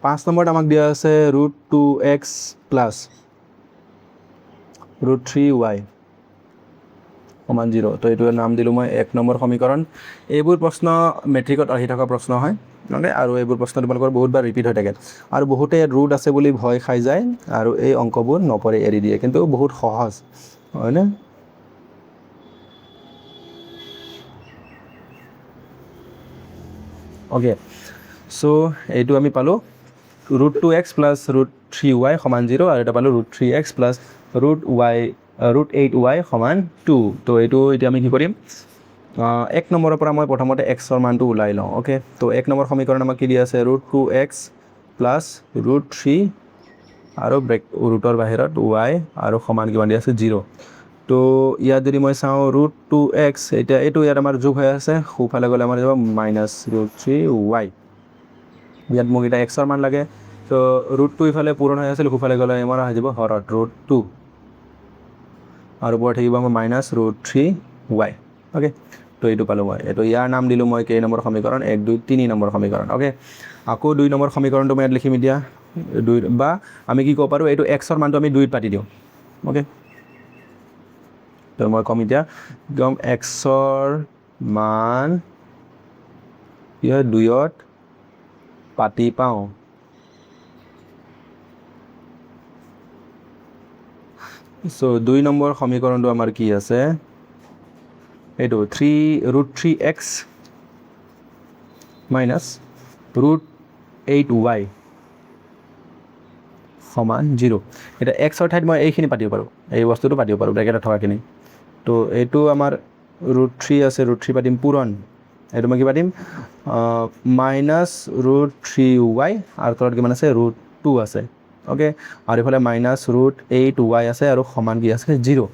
5 নম্বৰত আমাক দিয়া আছে √2x প্লাছ √3y সমান 0 তো এইটো নাম দিলোঁ মই 1 নম্বৰ সমীকৰণ এইবোৰ প্ৰশ্ন মেট্ৰিকত আহি থকা প্ৰশ্ন হয় মানে আৰু এইবোৰ প্ৰশ্ন তোমালোকৰ বহুতবাৰ ৰিপিট হৈ থাকে আৰু বহুতে ৰুট আছে বুলি ভয় খাই যায় আৰু এই অংকবোৰ নপৰে এৰি দিয়ে কিন্তু বহুত সহজ হয়নে ওকে সো এইটো আমি পালো √2x প্লাছ √3y সমান 0 আৰু এটা পালো √3x প্লাছ √8y সমান 2 তো এইটো এতিয়া আমি কি কৰিম 1 নম্বৰৰ পৰা মই প্ৰথমতে xৰ মানটো ওলাই লওঁ ওকে তো 1 নম্বৰ সমীকৰণ আমাক কি দিয়া আছে √2x প্লাছ √3 আৰু ৰুটৰ বাহিৰত y আৰু সমান কিমান দিয়া আছে 0 তো ইয়াত যদি মই চাওঁ √2x এতিয়া এইটো ইয়াত আমাৰ যোগ হৈ আছে সোঁফালে গ'লে আমাৰ যাব -√3y ইয়াত মোক এটা xৰ মান লাগে তো √2 ইফালে পূৰণ হৈ আছিল সোঁফালে গ'লে আমাৰ আহি যাব হৰত √2 আৰু ওপৰত থাকিব আমাৰ -√3y ওকে তো এইটো পালোঁ মই এইটো ইয়াৰ নাম দিলোঁ মই কেই নম্বৰ সমীকৰণ 1 2 3 নম্বৰ সমীকৰণ ওকে আকৌ 2 নম্বৰ সমীকৰণটো মই ইয়াত লিখিম এতিয়া 2 বা আমি কি ক'ব পাৰোঁ এইটো xৰ মানটো আমি 2ত পাতি দিওঁ ওকে তো মই কম এতিয়া গম xৰ মান কি হয় 2ত পাতি পাওঁ সো 2 নম্বৰ সমীকৰণটো আমাৰ কি আছে এইটো √3x মাইনাছ √8y সমান 0 এতিয়া xৰ ঠাইত মই এইখিনি পাতিব পাৰোঁ এই বস্তুটো পাতিব পাৰোঁ ব্ৰেকেটত থকাখিনি তো এইটো আমাৰ √3 আছে √3 পাতিম পূৰণ এইটো মই কি পাতিম -√3y আৰু তলত কিমান আছে √2 আছে ওকে আৰু ইফালে -√8y আছে আৰু সমান কি আছে 0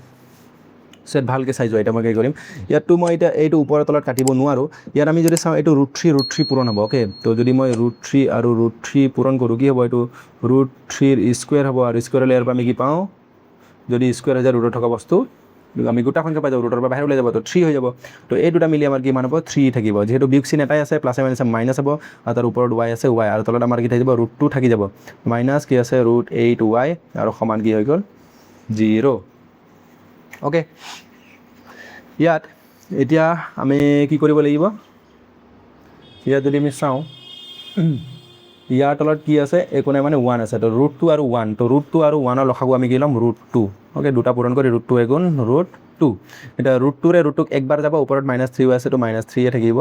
সেট ভালকৈ চাই যোৱা এটা মই কি কৰিম ইয়াতটো মই এতিয়া এইটো ওপৰৰ তলত কাটিব নোৱাৰোঁ ইয়াত আমি যদি চাওঁ এইটো √3 পূৰণ হ'ব ওকে তো যদি মই √3 আৰু √3 পূৰণ কৰোঁ কি হ'ব এইটো √3 স্কুৱেৰ হ'ব আৰু স্কুৱেৰ হ'লে ইয়াৰ পৰা আমি কি পাওঁ যদি স্কুৱেৰ হৈ যায় ৰুটত থকা বস্তু আমি গোটা সংখ্যা পাই যাব ৰুটৰ পৰা বাহিৰ ওলাই যাব তো 3 হৈ যাব তো এই দুটা মিলি আমাৰ কিমান হ'ব 3 থাকিব যেহেতু বিয়োগ চিন এটাই আছে প্লাছে মাইনাছে মাইনাছ হ'ব আৰু তাৰ ওপৰত y আছে y আৰু তলত আমাৰ কি থাকিব √2 থাকি যাব মাইনাছ কি আছে √8y আৰু সমান কি হৈ গ'ল 0 ওকে ইয়াত এতিয়া আমি কি কৰিব লাগিব ইয়াত যদি আমি চাওঁ ইয়াৰ তলত কি আছে একো নাই মানে 1 আছে তো √2 আৰু 1 তো √2 আৰু 1ৰ লসাগু আমি কি ল'ম √2 ওকে দুটা পূৰণ কৰি √2 এগুণ √2 এটা √2ৰে √2ক একবাৰ যাব ওপৰত -3 আছে তো -3 থাকিব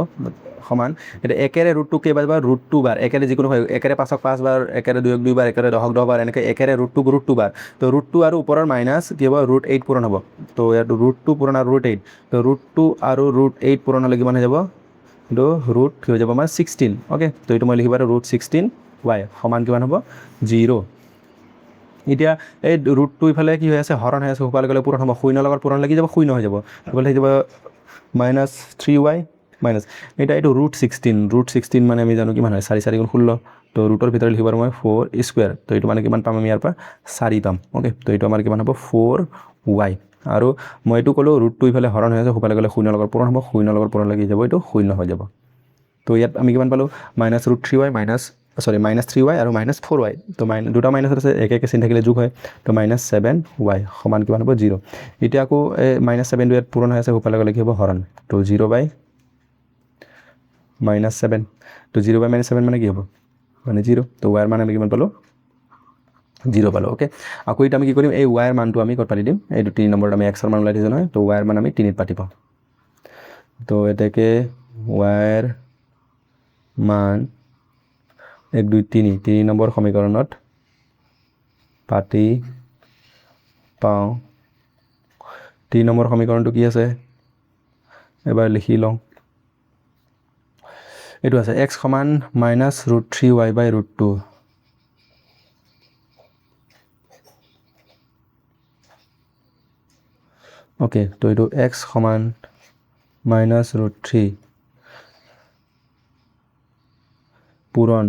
সমান এটা একেৰে √2 কেইবাৰ যাব √2 বাৰ একেৰে যিকোনো হয় একেৰে 5ক 5 বাৰ একেৰে 2ক 2 বাৰ একেৰে 10ক 10 বাৰ এনেকৈ একেৰে √2ক √2 বাৰ তো √2 আৰু ওপৰৰ মাইনাছ কি হ'ব √8 পূৰণ হ'ব তো ইয়াত √2 পূৰণ আৰু √8 তো √2 আৰু √8 পূৰণ হ'লে কিমান হৈ যাব এইটো ৰুট কি হৈ যাব আমাৰ 16 ওকে তো এইটো মই লিখিব পাৰোঁ √16y সমান কিমান হ'ব 0 এতিয়া এই ৰুটটো ইফালে কি হৈ আছে হৰণ হৈ আছে সোঁফালে গ'লে পূৰণ হ'ব শূন্য লগত পূৰণ লাগি যাব শূন্য হৈ যাব এইফালে থাকিব -3y মাইনাছ এতিয়া এইটো √16 মানে আমি জানো কিমান হয় 4 4 গুণ 16 তো ৰুটৰ ভিতৰত লিখিব পাৰোঁ মই 4 স্কুৱেৰ তো এইটো মানে কিমান পাম আমি ইয়াৰ পৰা 4 পাম ওকে তো এইটো আমাৰ কিমান হ'ব 4y আৰু মই এইটো ক'লোঁ ৰুটটো ইফালে হৰণ হৈ আছে সোঁফালে গ'লে শূন্য লগত পূৰণ হ'ব শূন্য লগত পূৰণ লাগি যাব এইটো শূন্য হৈ যাব তো ইয়াত আমি কিমান পালোঁ -√3y -3y আৰু -4y তো দুটা মাইনাছ আছে একে চিন থাকিলে যোগ হয় তো -7y সমান কিমান হ'ব 0 এতিয়া আকৌ এই -7 ইয়াত পূৰণ হৈ আছে সোঁফালে গ'লে কি হ'ব হৰণ তো 0/-7 তো 0/-7 মানে কি হ'ব মানে 0 তো y মান আমি কিমান পালোঁ 0 পালোঁ ওকে আকৌ এতিয়া আমি কি কৰিম এই y মানটো আমি ক'ত পাতি দিম এইটো 3 নম্বৰত আমি xৰ মান ওলাই দিছোঁ নহয় তো y মান আমি 3ত পাতি পাওঁ তো এতেকে y মান 1 2 3 নম্বৰ সমীকৰণত পাতি পাওঁ 3 নম্বৰ সমীকৰণটো কি আছে এবাৰ লিখি লওঁ এইটো আছে x সমান -√3y/√2 ওকে তো এইটো x সমান -√3 পূৰণ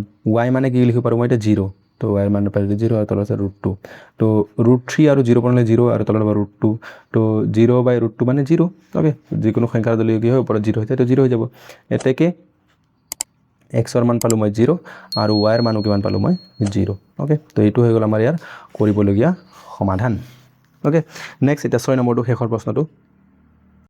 y মানে কি লিখিব পাৰোঁ মই এতিয়া 0 তো y মান পাই 0 আৰু তলত আছে √2 তো √3 আৰু 0 পূৰণ হ'লে 0 আৰু তলত হ'ব √2 তো 0/√2 মানে 0 ওকে যিকোনো সংখ্যাৰ দলীয় কি হয় ওপৰত 0 হৈ যায় তো 0 হৈ যাব এতেকে এক্সৰ মান পালোঁ মই 0 আৰু ৱাইৰ মানো কিমান পালোঁ মই 0 অ'কে তো এইটো হৈ গ'ল আমাৰ ইয়াৰ কৰিবলগীয়া সমাধান অ'কে নেক্সট এতিয়া 6 নম্বৰটো শেষৰ প্ৰশ্নটো